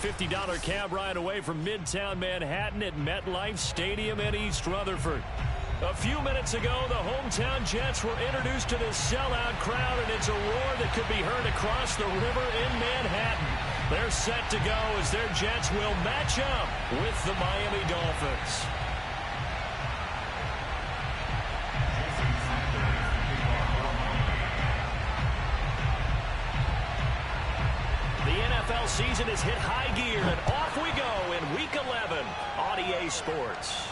$50 cab ride away from Midtown Manhattan at MetLife Stadium in East Rutherford. A few minutes ago, the hometown Jets were introduced to this sellout crowd, and it's a roar that could be heard across the river in Manhattan. They're set to go as their Jets will match up with the Miami Dolphins. The NFL season has hit high gear, and off we go in Week 11 on EA Sports.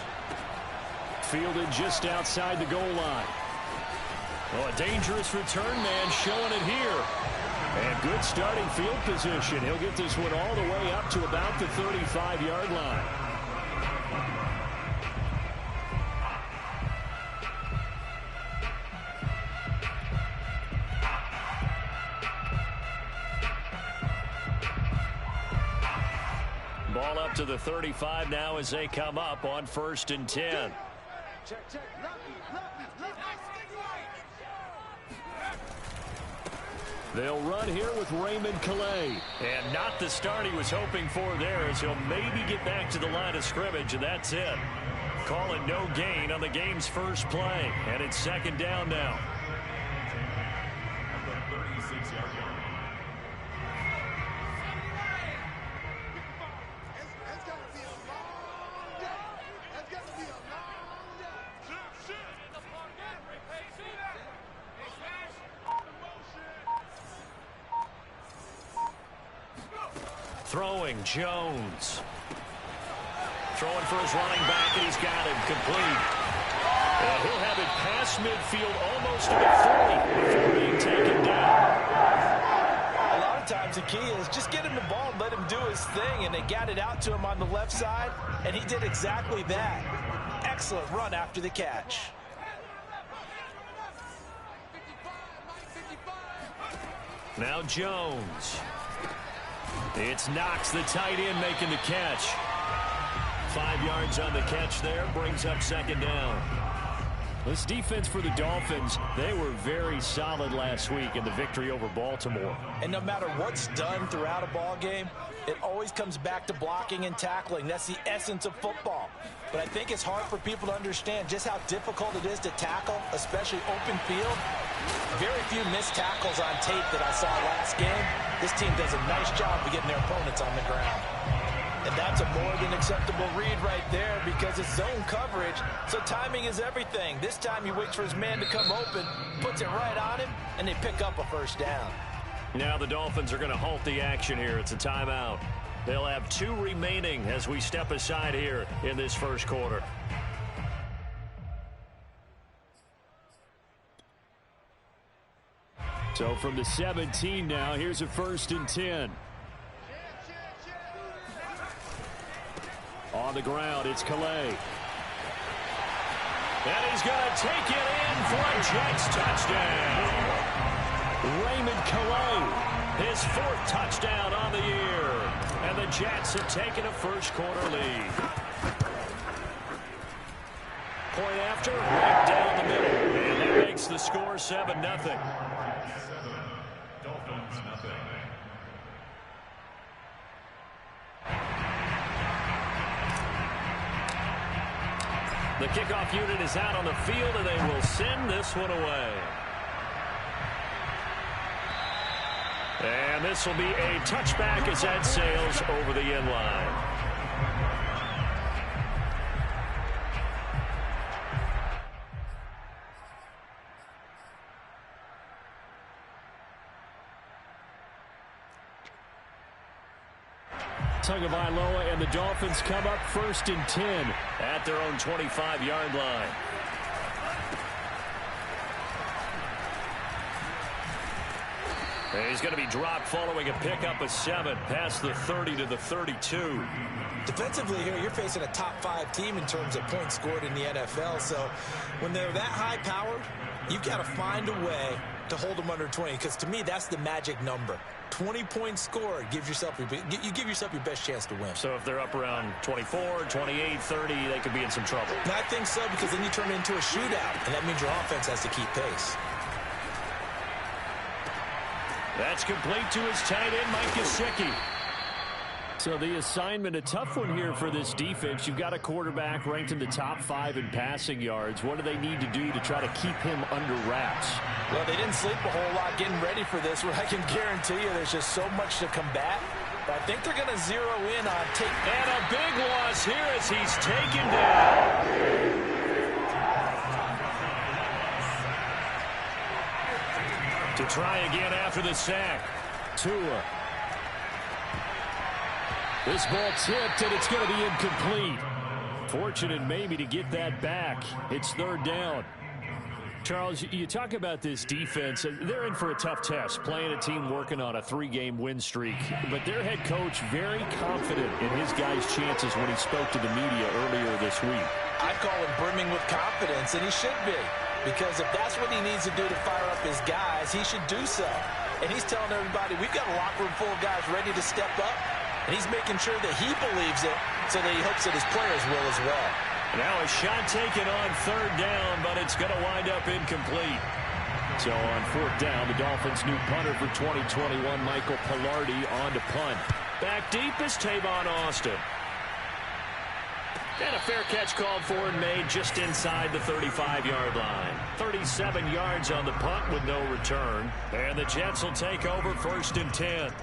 Fielded just outside the goal line. Oh, a dangerous return man showing it here. And good starting field position. He'll get this one all the way up to about the 35-yard line. Ball up to the 35 now as they come up on 1st and 10. Check. They'll run here with Raymond Calais. And not the start he was hoping for there, as he'll maybe get back to the line of scrimmage, and that's it. Calling no gain on the game's first play. And it's 2nd down now. Throwing, Jones. Throwing for his running back, and he's got him complete. And he'll have it past midfield almost to the 40 before being taken down. A lot of times the key is just get him the ball and let him do his thing, and they got it out to him on the left side, and he did exactly that. Excellent run after the catch. Now Jones. It's Knox, the tight end, making the catch. 5 yards on the catch there, brings up 2nd down. This defense for the Dolphins, they were very solid last week in the victory over Baltimore. And no matter what's done throughout a ball game, it always comes back to blocking and tackling. That's the essence of football. But I think it's hard for people to understand just how difficult it is to tackle, especially open field. Very few missed tackles on tape that I saw last game. This team does a nice job of getting their opponents on the ground. And that's a more than acceptable read right there because it's zone coverage, so timing is everything. This time he waits for his man to come open, puts it right on him, and they pick up a 1st down. Now the Dolphins are going to halt the action here. It's a timeout. They'll have 2 remaining as we step aside here in this 1st quarter. So from the 17 now, here's a 1st and 10. On the ground, it's Calais. And he's going to take it in for a Jets touchdown. Raymond Calais, his 4th touchdown on the year. And the Jets have taken a 1st quarter lead. Point after, right down the middle. And that makes the score 7-0. Dolphins, nothing. The kickoff unit is out on the field, and they will send this one away. And this will be a touchback as that sails over the end line. Tagovailoa and the Dolphins come up 1st and 10 at their own 25-yard line. And he's going to be dropped following a pickup of 7 past the 30 to the 32. Defensively here, you're facing a top 5 team in terms of points scored in the NFL. So when they're that high-powered, you've got to find a way to hold them under 20, because to me, that's the magic number. 20 points scored gives yourself you give yourself your best chance to win. So if they're up around 24, 28, 30, they could be in some trouble. And I think so, because then you turn it into a shootout, and that means your offense has to keep pace. That's complete to his tight end, Mike Gesicki. So the assignment, a tough one here for this defense. You've got a quarterback ranked in the top 5 in passing yards. What do they need to do to try to keep him under wraps? Well, they didn't sleep a whole lot getting ready for this, where I can guarantee you there's just so much to combat. But I think they're going to zero in on and a big loss here as he's taken down. To try again after the sack. Tua. This ball tipped, and it's going to be incomplete. Fortunate maybe to get that back. It's 3rd down. Charles, you talk about this defense. They're in for a tough test, playing a team working on a 3-game win streak. But their head coach very confident in his guys' chances when he spoke to the media earlier this week. I call him brimming with confidence, and he should be. Because if that's what he needs to do to fire up his guys, he should do so. And he's telling everybody, we've got a locker room full of guys ready to step up. And he's making sure that he believes it so that he hopes that his players will as well. Now a shot taken on 3rd down, but it's going to wind up incomplete. So on 4th down, the Dolphins' new punter for 2021, Michael Pilardi, on to punt. Back deep is Tavon Austin. And a fair catch called for and made just inside the 35-yard line. 37 yards on the punt with no return. And the Jets will take over 1st and 10.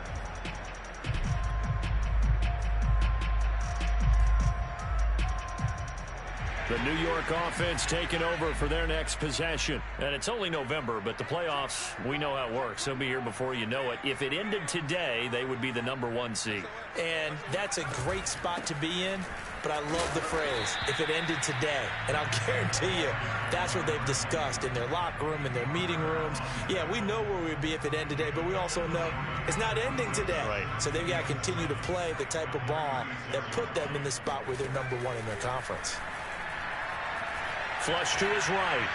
The New York offense taking over for their next possession. And it's only November, but the playoffs, we know how it works. They'll be here before you know it. If it ended today, they would be the #1 seed. And that's a great spot to be in, but I love the phrase, if it ended today. And I'll guarantee you, that's what they've discussed in their locker room, in their meeting rooms. Yeah, we know where we'd be if it ended today, but we also know it's not ending today. Right. So they've got to continue to play the type of ball that put them in the spot where they're #1 in their conference. Flush to his right.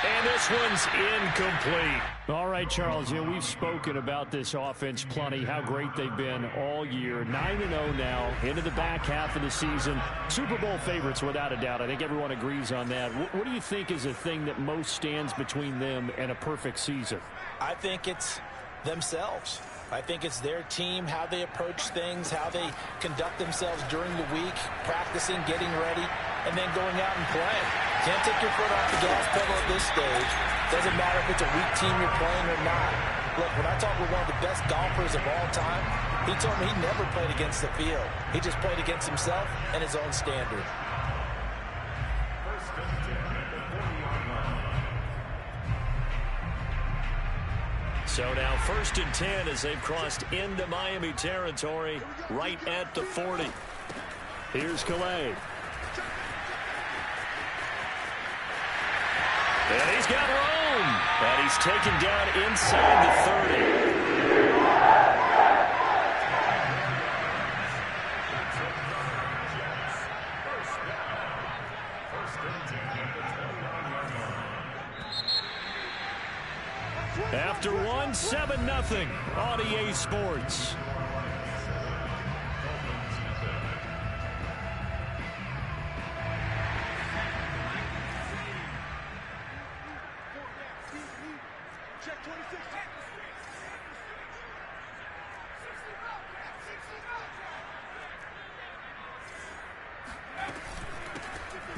And this one's incomplete. All right, Charles, we've spoken about this offense plenty, how great they've been all year. 9-0 now, into the back half of the season. Super Bowl favorites, without a doubt. I think everyone agrees on that. What do you think is the thing that most stands between them and a perfect season? I think it's themselves. I think it's their team, how they approach things, how they conduct themselves during the week, practicing, getting ready, and then going out and playing. Can't take your foot off the gas pedal at this stage. Doesn't matter if it's a weak team you're playing or not. Look, when I talk with one of the best golfers of all time, he told me he never played against the field. He just played against himself and his own standard. So now 1st and 10 as they've crossed into Miami territory right at the 40. Here's Slade. And he's got room. And he's taken down inside the 30. After 7-0 on EA Sports.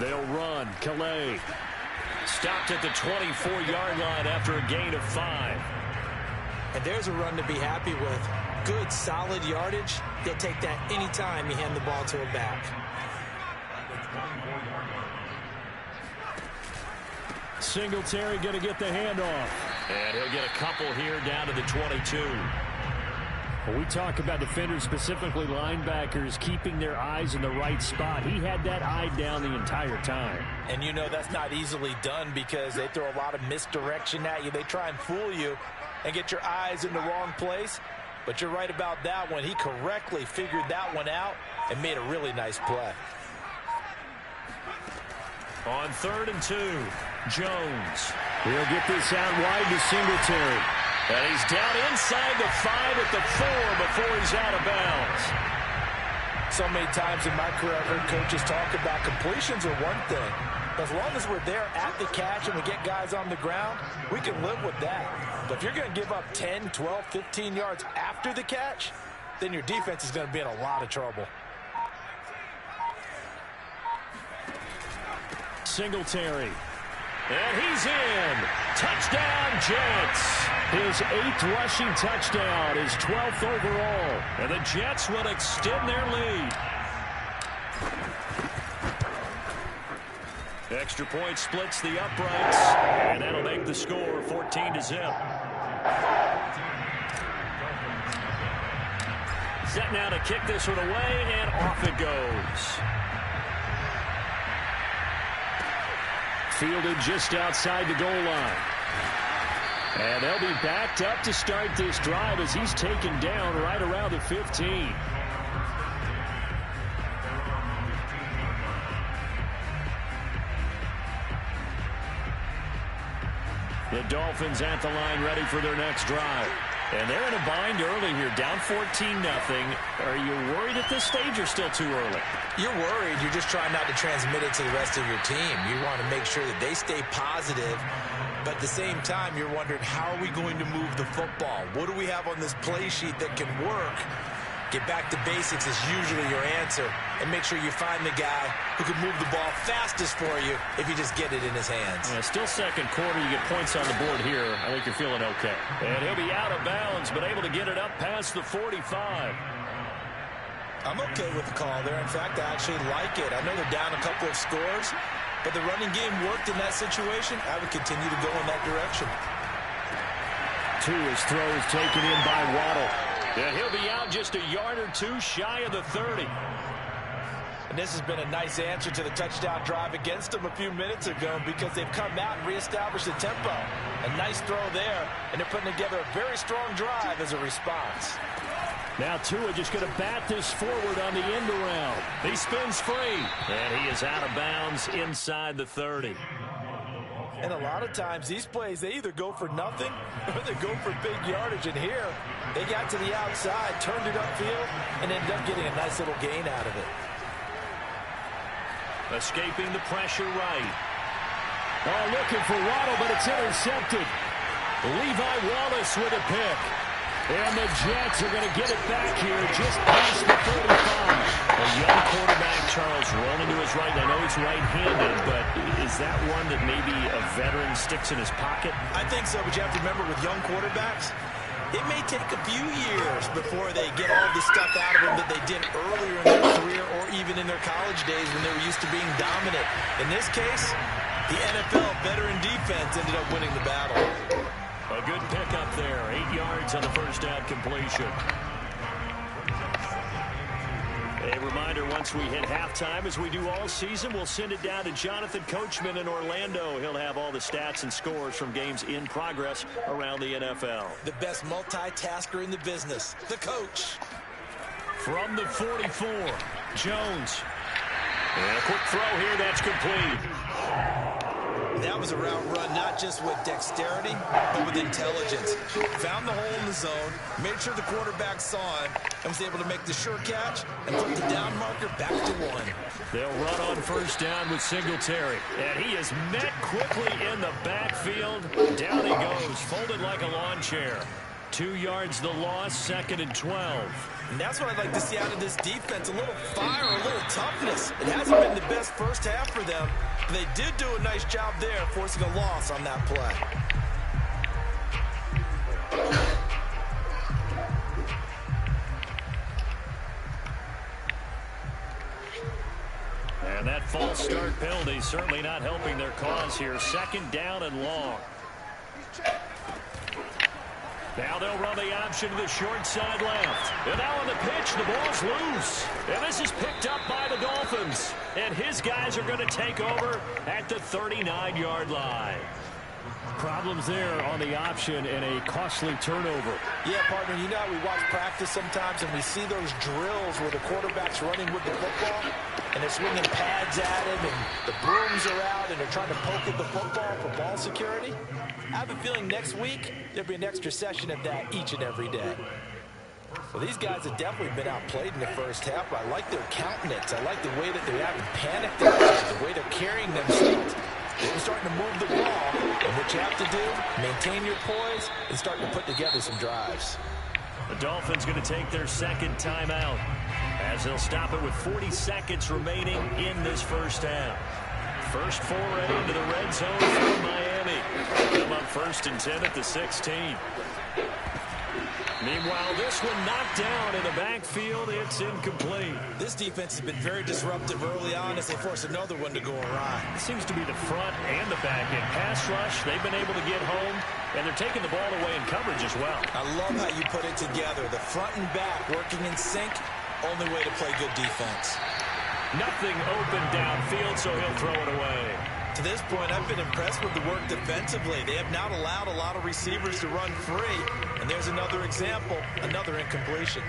They'll run. Calais. Stopped at the 24-yard line after a gain of 5. And there's a run to be happy with. Good, solid yardage. They'll take that anytime you hand the ball to a back. Singletary going to get the handoff. And he'll get a couple here down to the 22. When we talk about defenders, specifically linebackers, keeping their eyes in the right spot, he had that eye down the entire time. And you know that's not easily done because they throw a lot of misdirection at you. They try and fool you and get your eyes in the wrong place. But you're right about that one. He correctly figured that one out and made a really nice play. On 3rd and 2, Jones. He'll get this out wide to Singletary. And he's down inside the 5 at the 4 before he's out of bounds. So many times in my career, I've heard coaches talk about completions are one thing. But as long as we're there at the catch and we get guys on the ground, we can live with that. But if you're going to give up 10, 12, 15 yards after the catch, then your defense is going to be in a lot of trouble. Singletary. And he's in. Touchdown, Jets. His 8th rushing touchdown, his 12th overall. And the Jets will extend their lead. Extra point splits the uprights. And that'll make the score 14-0. Set now to kick this one away, and off it goes. Fielded just outside the goal line. And they'll be backed up to start this drive as he's taken down right around the 15. The Dolphins at the line ready for their next drive. And they're in a bind early here, down 14-0. Are you worried at this stage or still too early? You're worried. You're just trying not to transmit it to the rest of your team. You want to make sure that they stay positive. But at the same time, you're wondering, how are we going to move the football? What do we have on this play sheet that can work? Get back to basics is usually your answer. And make sure you find the guy who can move the ball fastest for you if you just get it in his hands. Yeah, still second quarter. You get points on the board here. I think you're feeling okay. And he'll be out of bounds, but able to get it up past the 45. I'm okay with the call there. In fact, I actually like it. I know they're down a couple of scores, but the running game worked in that situation. I would continue to go in that direction. His throw is taken in by Waddle. And he'll be out just a yard or two shy of the 30. And this has been a nice answer to the touchdown drive against them a few minutes ago because they've come out and reestablished the tempo. A nice throw there, and they're putting together a very strong drive as a response. Now Tua just going to bat this forward on the end around. He spins free, and he is out of bounds inside the 30. And a lot of times these plays, they either go for nothing or they go for big yardage. And here, they got to the outside, turned it upfield, and ended up getting a nice little gain out of it. Escaping the pressure right. Oh, looking for Waddle, but it's intercepted. Levi Wallace with a pick. And the Jets are going to get it back here just past the 35. A young quarterback, Charles, rolling to his right. I know he's right-handed, but is that one that maybe a veteran sticks in his pocket? I think so, but you have to remember with young quarterbacks, it may take a few years before they get all the stuff out of them that they did earlier in their career or even in their college days when they were used to being dominant. In this case, the NFL veteran defense ended up winning the battle. A good pickup there. 8 yards on the first down completion. A reminder, once we hit halftime, as we do all season, we'll send it down to Jonathan Coachman in Orlando. He'll have all the stats and scores from games in progress around the NFL. The best multitasker in the business, the coach. From the 44, Jones. And a quick throw here, that's complete. That was a route run, not just with dexterity, but with intelligence. Found the hole in the zone, made sure the quarterback saw him, and was able to make the sure catch and put the down marker back to 1. They'll run on first down with Singletary. And he is met quickly in the backfield. Down he goes, folded like a lawn chair. 2 yards the loss, 2nd and 12. And that's what I'd like to see out of this defense, a little fire, a little toughness. It hasn't been the best first half for them, but they did do a nice job there, forcing a loss on that play. And that false start penalty certainly not helping their cause here. 2nd down and long. Now they'll run the option to the short side left. And now on the pitch, the ball's loose. And this is picked up by the Dolphins. And his guys are going to take over at the 39-yard line. Problems there on the option and a costly turnover. Yeah, partner, you know how we watch practice sometimes and we see those drills where the quarterback's running with the football and they're swinging pads at him and the brooms are out and they're trying to poke at the football for ball security. I have a feeling next week there'll be an extra session of that each and every day. Well, these guys have definitely been outplayed in the first half, but I like their countenance. I like the way that they haven't panicked, the way they're carrying themselves. They're starting to move the ball, and what you have to do, maintain your poise and start to put together some drives. The Dolphins going to take their second timeout as they'll stop it with 40 seconds remaining in this first half. First foray into the red zone for Miami. Come up 1st and 10 at the 16. Meanwhile, this one knocked down in the backfield. It's incomplete. This defense has been very disruptive early on as they force another one to go awry. It seems to be the front and the back end. Pass rush, they've been able to get home, and they're taking the ball away in coverage as well. I love how you put it together. The front and back working in sync, only way to play good defense. Nothing open downfield, so he'll throw it away. To this point, I've been impressed with the work defensively. They have not allowed a lot of receivers to run free. And there's another example, another incompletion.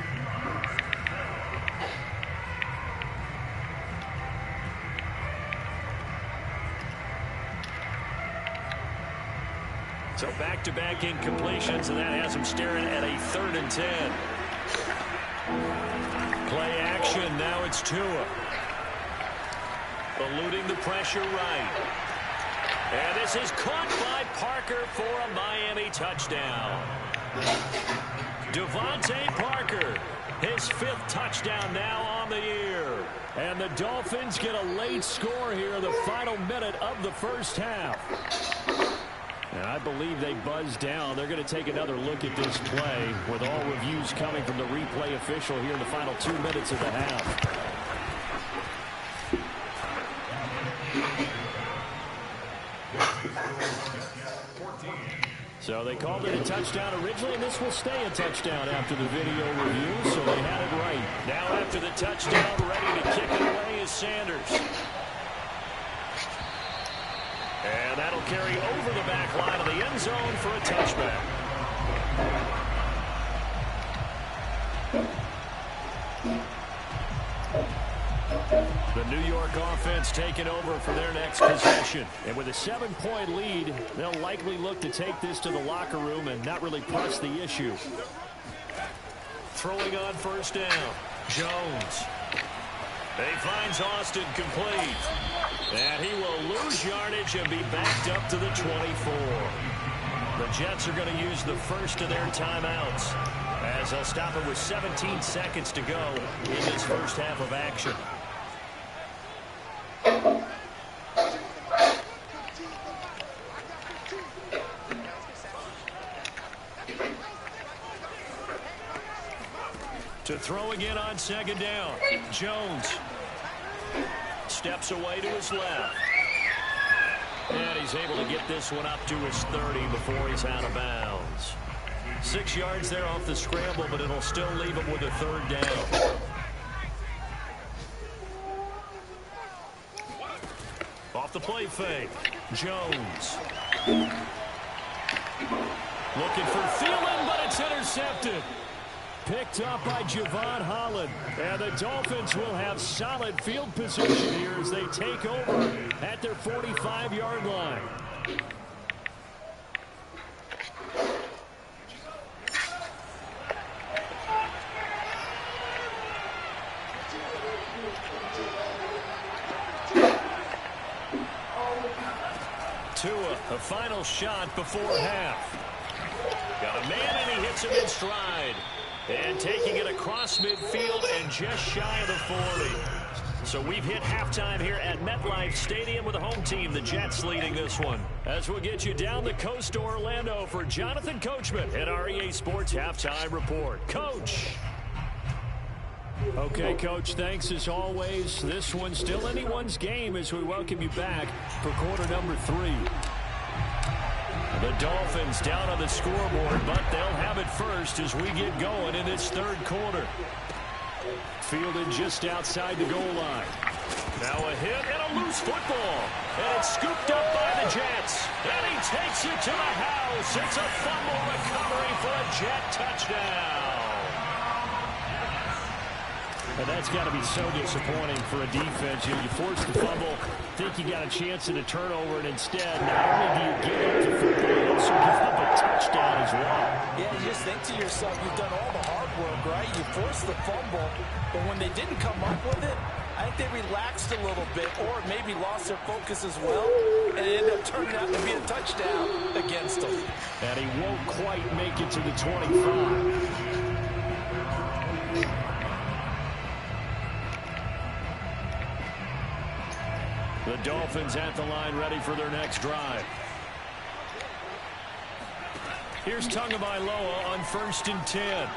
So back-to-back incompletions, and that has him staring at a 3rd and 10. Play action, now it's Tua. Eluding the pressure right. And this is caught by Parker for a Miami touchdown. Devontae Parker, his 5th touchdown now on the year. And the Dolphins get a late score here in the final minute of the first half. And I believe they buzzed down. They're going to take another look at this play with all reviews coming from the replay official here in the final 2 minutes of the half. So they called it a touchdown originally, and this will stay a touchdown after the video review, so they had it right. Now after the touchdown, ready to kick it away is Sanders. And that'll carry over the back line of the end zone for a touchback. The New York offense taking over for their next possession. And with a 7-point lead, they'll likely look to take this to the locker room and not really press the issue. Throwing on 1st down. Jones. He finds Austin complete. And he will lose yardage and be backed up to the 24. The Jets are going to use the first of their timeouts as they'll stop it with 17 seconds to go in this first half of action. To throw again on 2nd down. Jones steps away to his left. And he's able to get this one up to his 30 before he's out of bounds. 6 yards there off the scramble, but it'll still leave him with a 3rd down. Off the play fake. Jones. Looking for Thielen, but it's intercepted. Picked up by Javon Holland. And the Dolphins will have solid field position here as they take over at their 45-yard line. Tua, a final shot before half. Got a man and he hits him in stride. And taking it across midfield and just shy of the 40. So we've hit halftime here at MetLife Stadium with the home team, the Jets, leading this one. As we'll get you down the coast to Orlando for Jonathan Coachman at our EA Sports Halftime Report. Coach. Okay, Coach, thanks as always. This one's still anyone's game as we welcome you back for quarter number 3. The Dolphins down on the scoreboard, but they'll have it first as we get going in this 3rd quarter. Fielded just outside the goal line. Now a hit and a loose football. And it's scooped up by the Jets. And he takes it to the house. It's a fumble recovery for a Jet touchdown. And that's got to be so disappointing for a defense. You force the fumble, think you got a chance at a turnover, and instead, not only do you give up the football, you also give up a touchdown as well. Yeah, you just think to yourself, you've done all the hard work, right? You forced the fumble, but when they didn't come up with it, I think they relaxed a little bit or maybe lost their focus as well, and it ended up turning out to be a touchdown against them. And he won't quite make it to the 25. The Dolphins at the line ready for their next drive. Here's Tagovailoa on 1st and 10.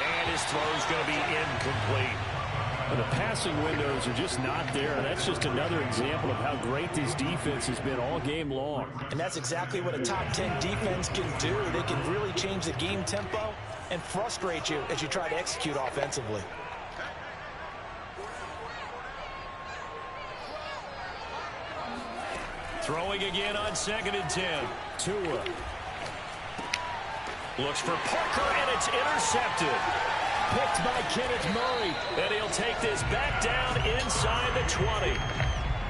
And his throw's going to be incomplete. The passing windows are just not there. That's just another example of how great this defense has been all game long. And that's exactly what a top 10 defense can do. They can really change the game tempo and frustrate you as you try to execute offensively. Throwing again on 2nd and 10. Tua. Looks for Parker, and it's intercepted. Picked by Kenneth Murray. And he'll take this back down inside the 20.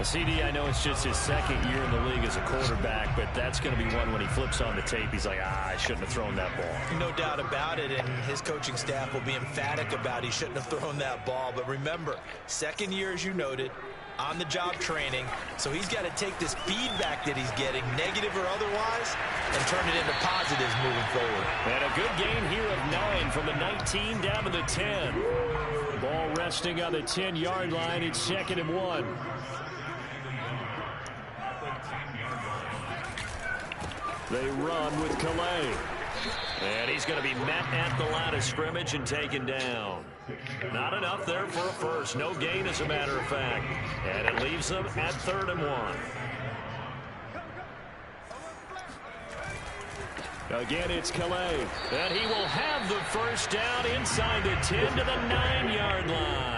CD, I know it's just his 2nd year in the league as a quarterback, but that's going to be one when he flips on the tape. He's like, I shouldn't have thrown that ball. No doubt about it, and his coaching staff will be emphatic about he shouldn't have thrown that ball. But remember, 2nd year, as you noted, on-the-job training, so he's got to take this feedback that he's getting, negative or otherwise, and turn it into positives moving forward. And a good gain here of 9 from the 19 down to the 10. Ball resting on the 10-yard line. It's 2nd and 1. They run with Calais. And he's going to be met at the line of scrimmage and taken down. Not enough there for a first. No gain, as a matter of fact. And it leaves them at 3rd and 1. Again, it's Calais. And he will have the first down inside the 10 to the 9-yard line.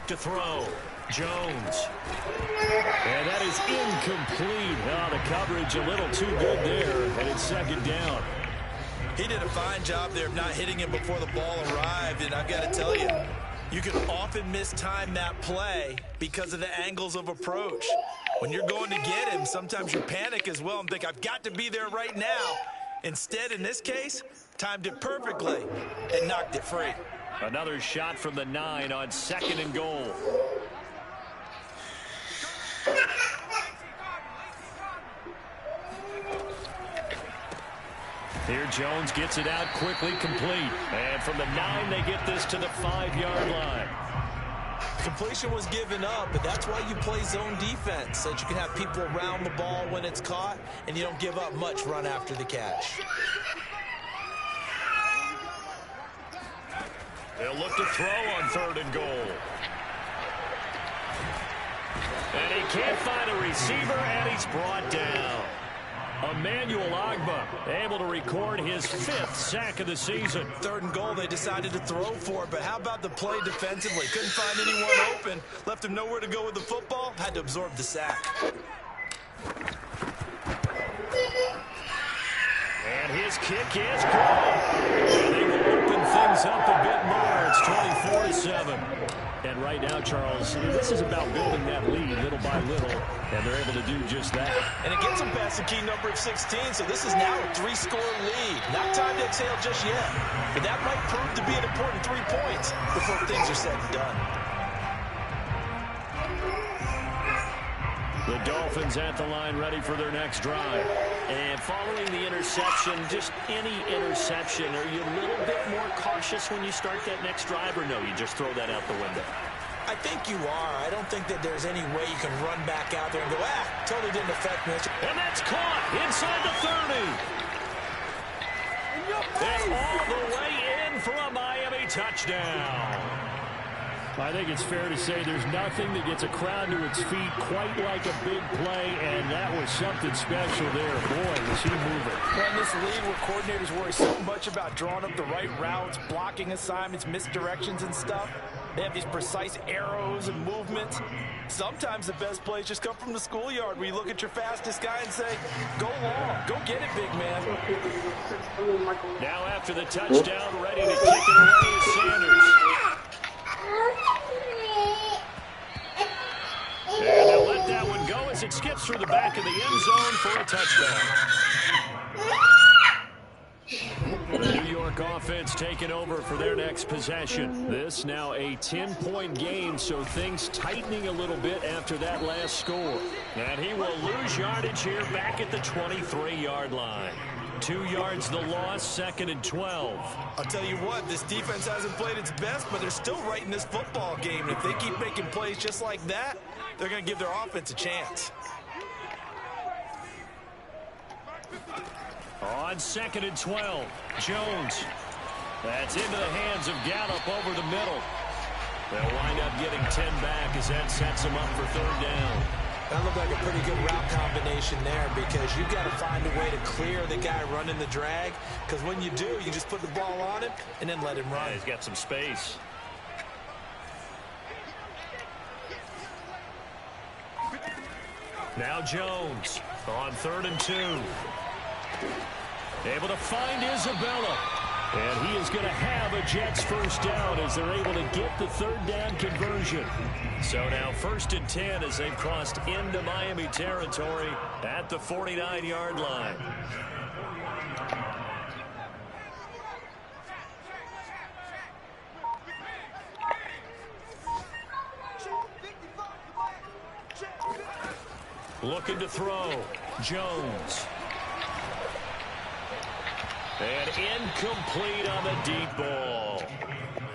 To throw. Jones. And that is incomplete. Oh, the coverage a little too good there, and it's 2nd down. He did a fine job there of not hitting him before the ball arrived, and I've got to tell you, you can often mistime that play because of the angles of approach. When you're going to get him, sometimes you panic as well and think, I've got to be there right now. Instead, in this case, timed it perfectly and knocked it free. Another shot from the 9 on 2nd and goal. Here Jones gets it out quickly, complete. And from the 9, they get this to the 5-yard line. Completion was given up, but that's why you play zone defense, so that you can have people around the ball when it's caught, and you don't give up much run after the catch. They'll look to throw on 3rd and goal. And he can't find a receiver, and he's brought down. Emmanuel Ogbah able to record his 5th sack of the season. 3rd and goal, they decided to throw for it, but how about the play defensively? Couldn't find anyone open, left him nowhere to go with the football, had to absorb the sack. And his kick is good. And they will open things up a bit more. It's 24-7. And right now, Charles, this is about building that lead little by little, and they're able to do just that. And it gets them past the key number of 16, so this is now a 3-score lead. Not time to exhale just yet, but that might prove to be an important 3 points before things are said and done. The Dolphins at the line ready for their next drive. And following the interception, just any interception, are you a little bit more cautious when you start that next drive, or no, you just throw that out the window? I think you are. I don't think that there's any way you can run back out there and go, totally didn't affect me. And that's caught inside the 30. And all the way in for a Miami touchdown. I think it's fair to say there's nothing that gets a crowd to its feet quite like a big play, and that was something special there. Boy, is he moving? Well, in this league where coordinators worry so much about drawing up the right routes, blocking assignments, misdirections and stuff, they have these precise arrows and movements. Sometimes the best plays just come from the schoolyard where you look at your fastest guy and say, go long, go get it, big man. Now after the touchdown, ready to kick it away is Sanders. And they'll let that one go as it skips through the back of the end zone for a touchdown. The New York offense taking over for their next possession. This now a 10-point game, so things tightening a little bit after that last score. And he will lose yardage here back at the 23-yard line. 2 yards the loss, 2nd and 12. I'll tell you what, this defense hasn't played its best, but they're still right in this football game. If they keep making plays just like that, they're going to give their offense a chance. On 2nd and 12, Jones. That's into the hands of Gallup over the middle. They'll wind up getting 10 back as that sets them up for 3rd down. That looked like a pretty good route combination there because you've got to find a way to clear the guy running the drag, because when you do, you just put the ball on him and then let him run. Yeah, he's got some space. Now Jones on 3rd and 2. Able to find Isabella. And he is going to have a Jets first down as they're able to get the 3rd down conversion. So now 1st and 10 as they've crossed into Miami territory at the 49-yard line. Looking to throw. Jones. And incomplete on the deep ball.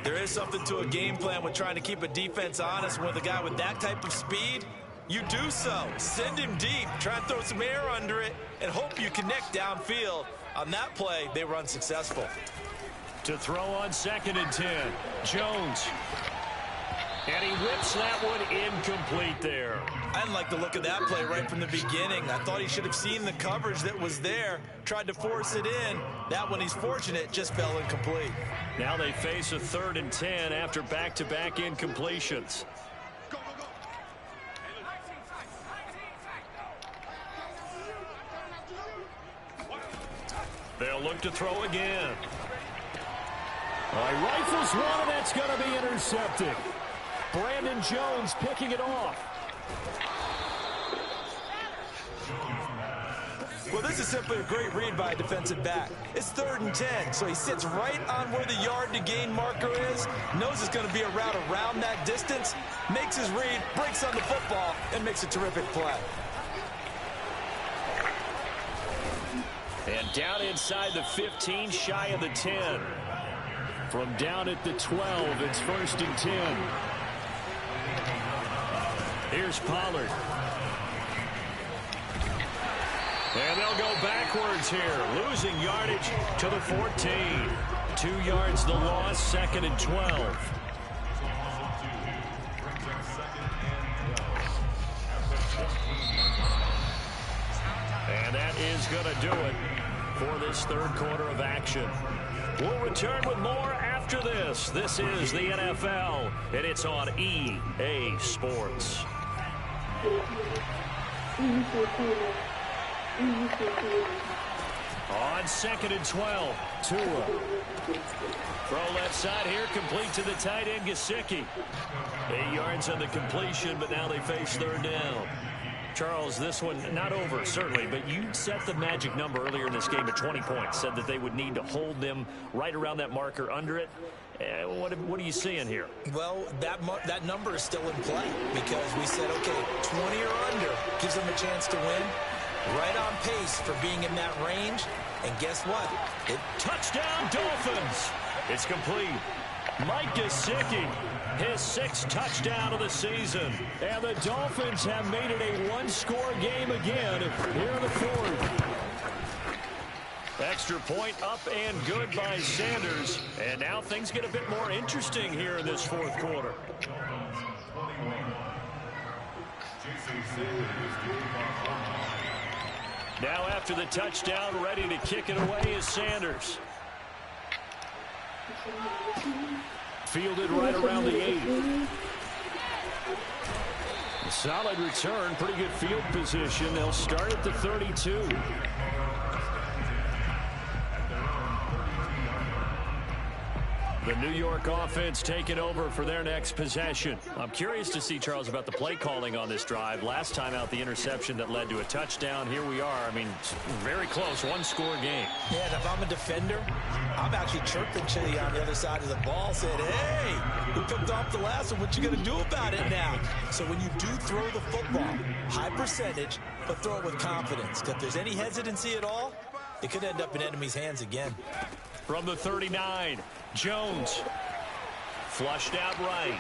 There is something to a game plan with trying to keep a defense honest. With a guy with that type of speed, you do so. Send him deep, try and throw some air under it, and hope you connect downfield. On that play, they were unsuccessful. To throw on 2nd and 10, Jones. And he whips that one incomplete there. I didn't like the look of that play right from the beginning. I thought he should have seen the coverage that was there, tried to force it in. That one, he's fortunate, just fell incomplete. Now they face a 3rd and 10 after back-to-back incompletions. They'll look to throw again. He rifles one, and that's going to be intercepted. Brandon Jones picking it off. Well, this is simply a great read by a defensive back. It's 3rd and 10, so he sits right on where the yard-to-gain marker is, knows it's going to be a route around that distance, makes his read, breaks on the football, and makes a terrific play. And down inside the 15, shy of the 10. From down at the 12, it's 1st and 10. Here's Pollard. And they'll go backwards here, losing yardage to the 14. 2 yards the loss, 2nd and 12. And that is going to do it for this 3rd quarter of action. We'll return with more after this. This is the NFL, and it's on EA Sports. On 2nd and 12, Tua. Throw left side here, complete to the tight end, Gesicki. 8 yards on the completion, but now they face 3rd down. Charles, this one not over, certainly, but you set the magic number earlier in this game at 20 points, said that they would need to hold them right around that marker under it. What are you seeing here? Well, that number is still in play because we said, okay, 20 or under gives them a chance to win. Right on pace for being in that range. And guess what? Touchdown, Dolphins! It's complete. Mike Gesicki, his 6th touchdown of the season. And the Dolphins have made it a one-score game again here in the 4th. Extra point up and good by Sanders. And now things get a bit more interesting here in this 4th quarter. Now after the touchdown, ready to kick it away is Sanders. Fielded right around the 8. A solid return, pretty good field position. They'll start at the 32. The New York offense taking over for their next possession. I'm curious to see, Charles, about the play calling on this drive. Last time out, the interception that led to a touchdown. Here we are. I mean, very close, one-score game. Yeah, and if I'm a defender, I'm actually chirping to you on the other side of the ball, saying, hey, we picked off the last one. What you going to do about it now? So when you do throw the football, high percentage, but throw it with confidence. Because if there's any hesitancy at all, it could end up in enemy's hands again. From the 39, Jones. Flushed out right.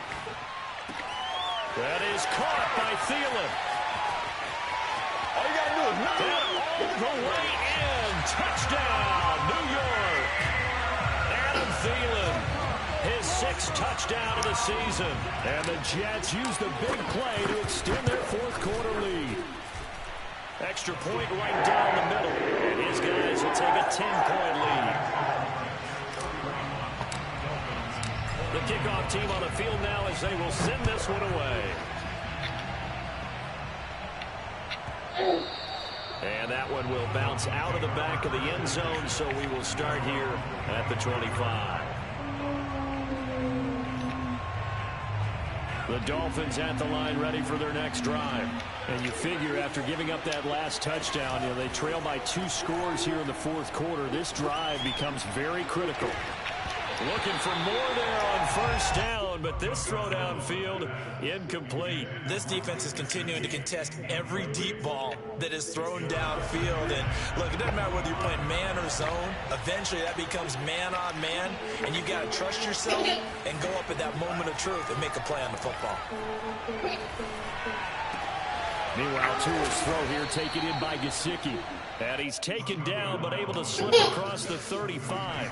That is caught by Thielen. All you got to do is run all the way in. Touchdown, New York. Adam Thielen, his 6th touchdown of the season. And the Jets use the big play to extend their 4th quarter lead. Extra point right down the middle. And his guys will take a 10-point lead. The kickoff team on the field now as they will send this one away. And that one will bounce out of the back of the end zone, so we will start here at the 25. The Dolphins at the line ready for their next drive. And you figure after giving up that last touchdown, they trail by 2 scores here in the 4th quarter. This drive becomes very critical. Looking for more there on first down, but this throw downfield incomplete. This defense is continuing to contest every deep ball that is thrown downfield. And look, it doesn't matter whether you're playing man or zone. Eventually that becomes man on man, and you got to trust yourself and go up at that moment of truth and make a play on the football. Meanwhile, Tua's throw here taken in by Gesicki. And he's taken down, but able to slip across the 35.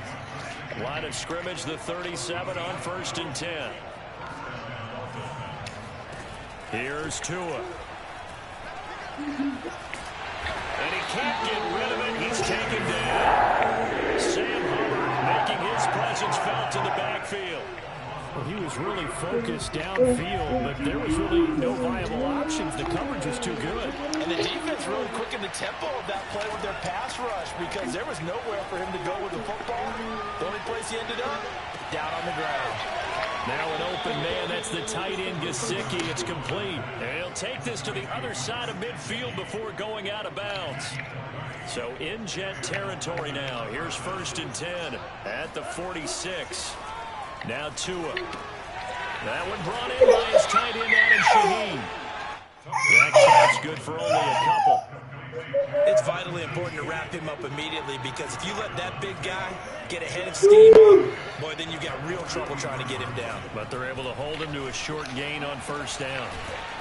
Line of scrimmage, the 37 on 1st and 10. Here's Tua. And he can't get rid of it. He's taken down. Sam Hubbard making his presence felt in the backfield. Well, he was really focused downfield, but there was really no viable options. The coverage was too good. And the defense really quickened the tempo of that play with their pass rush because there was nowhere for him to go with the football. The only place he ended up, down on the ground. Now an open man, that's the tight end Gesicki. It's complete. And he'll take this to the other side of midfield before going out of bounds. So in Jet territory now. Here's 1st and 10 at the 46. Now Tua. That one brought in by his tight end Adam Shaheen. That catch good for only a couple. It's vitally important to wrap him up immediately because if you let that big guy get ahead of steam, boy, then you've got real trouble trying to get him down. But they're able to hold him to a short gain on first down.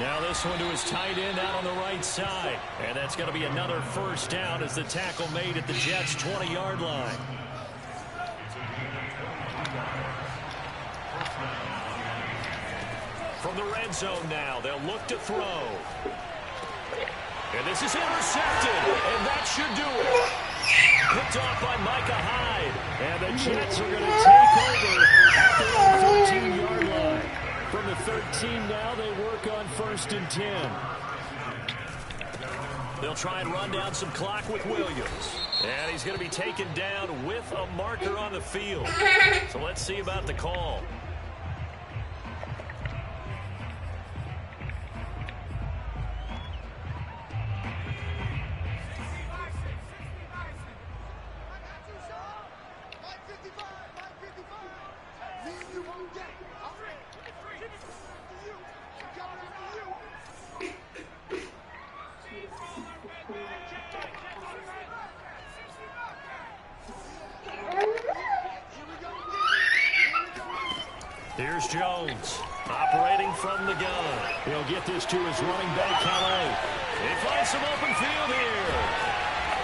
Now this one to his tight end out on the right side. And that's going to be another first down as the tackle made at the Jets' 20-yard line. From the red zone now, they'll look to throw. And this is intercepted, and that should do it. Picked off by Micah Hyde. And the Jets are going to take over at their own 13-yard line. From the 13 now, they work on 1st and 10. They'll try and run down some clock with Williams. And he's going to be taken down with a marker on the field. So let's see about the call. Here's Jones, operating from the gun. He'll get this to his running back, Calais. He finds some open field here.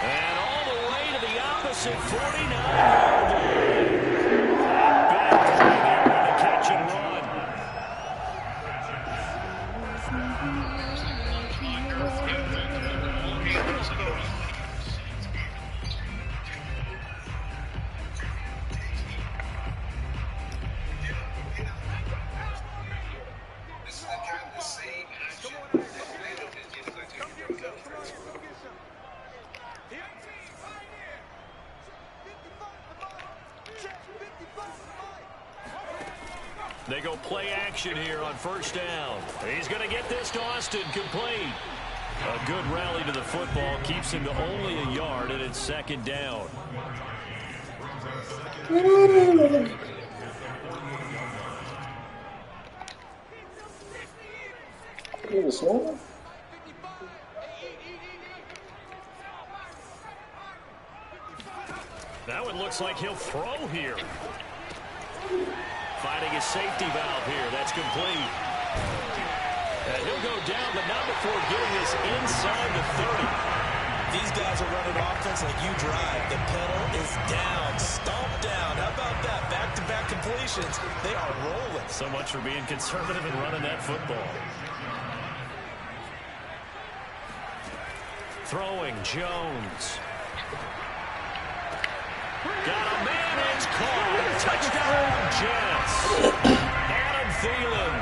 And all the way to the opposite 49-yard line. Big play there on the catch and run. They go play action here on first down. He's going to get this to Austin, complete. A good rally to the football keeps him to only a yard, and it's second down. That one looks like he'll throw here. Finding his safety valve here. That's complete. And he'll go down, but not before getting this inside the 30. These guys are running offense like you drive. The pedal is down, stomp down. How about that? Back-to-back completions. They are rolling. So much for being conservative and running that football. Throwing, Jones. Got a man, it's caught. Touchdown, Jets. Adam Thielen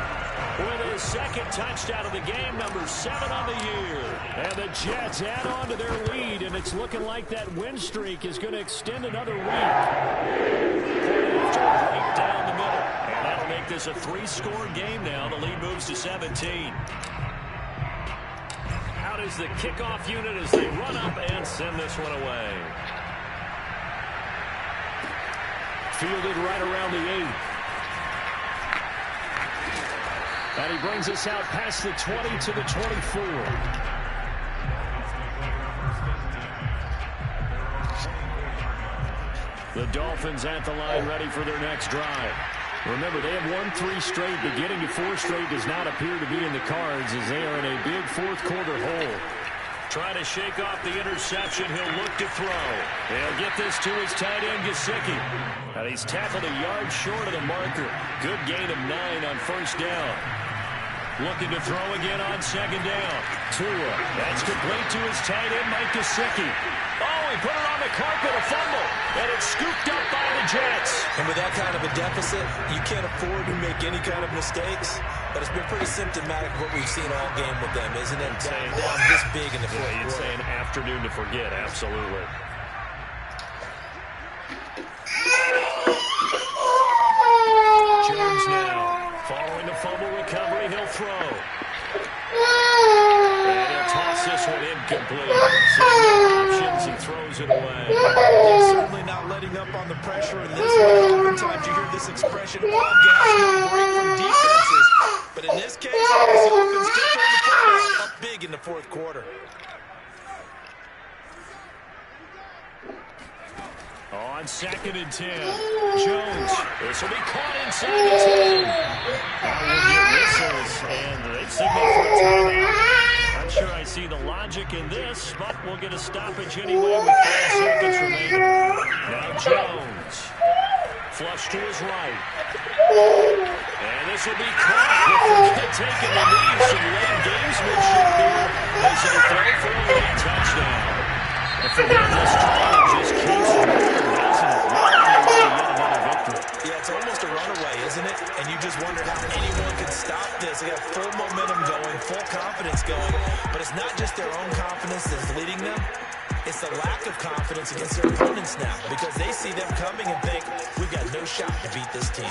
with his second touchdown of the game, number 7 on the year. And the Jets add on to their lead, and it's looking like that win streak is going to extend another week. Right down the middle. And that'll make this a 3-score game now. The lead moves to 17. Out is the kickoff unit as they run up and send this one away. Fielded right around the 8. And he brings us out past the 20 to the 24. The Dolphins at the line ready for their next drive. Remember, they have won 3 straight, but getting to 4 straight does not appear to be in the cards as they are in a big fourth-quarter hole. Trying to shake off the interception. He'll look to throw. He'll get this to his tight end, Gesicki. And he's tackled a yard short of the marker. Good gain of 9 on first down. Looking to throw again on second down. Tua. That's complete to his tight end, Mike Gesicki. Oh, he put it on the carpet, a fumble. And it's scooped up by the Jets. And with that kind of a deficit, you can't afford to make any kind of mistakes. But it's been pretty symptomatic of what we've seen all game with them, isn't it? Down this big in the fourth quarter. You'd say an afternoon to forget, absolutely. Jones now, following the fumble recovery, he'll throw. And he'll toss this one incomplete. Seeing no options, he throws it away. He's certainly not letting up on the pressure in this one. Oftentimes you hear this expression, all gas, no break from defenses. But in this case, the offense still turned the football up big in the fourth quarter. On 2nd and 10, Jones. This will be caught inside the 10. We'll get whistles, and they signal for a timeout. Not sure I see the logic in this, but we'll get a stoppage anyway with 5 seconds remaining. Now Jones. Flush to his right. And this will be caught. Taking the lead. Some late gamesmanship here as they throw for a lead touchdown. And for him, this drive just keeps moving, doesn't it? Yeah, it's almost a runaway, isn't it? And you just wonder how anyone can stop this. They got full momentum going, full confidence going. But it's not just their own confidence that's leading them. It's the lack of confidence against their opponents now because they see them coming and think, we've got no shot to beat this team.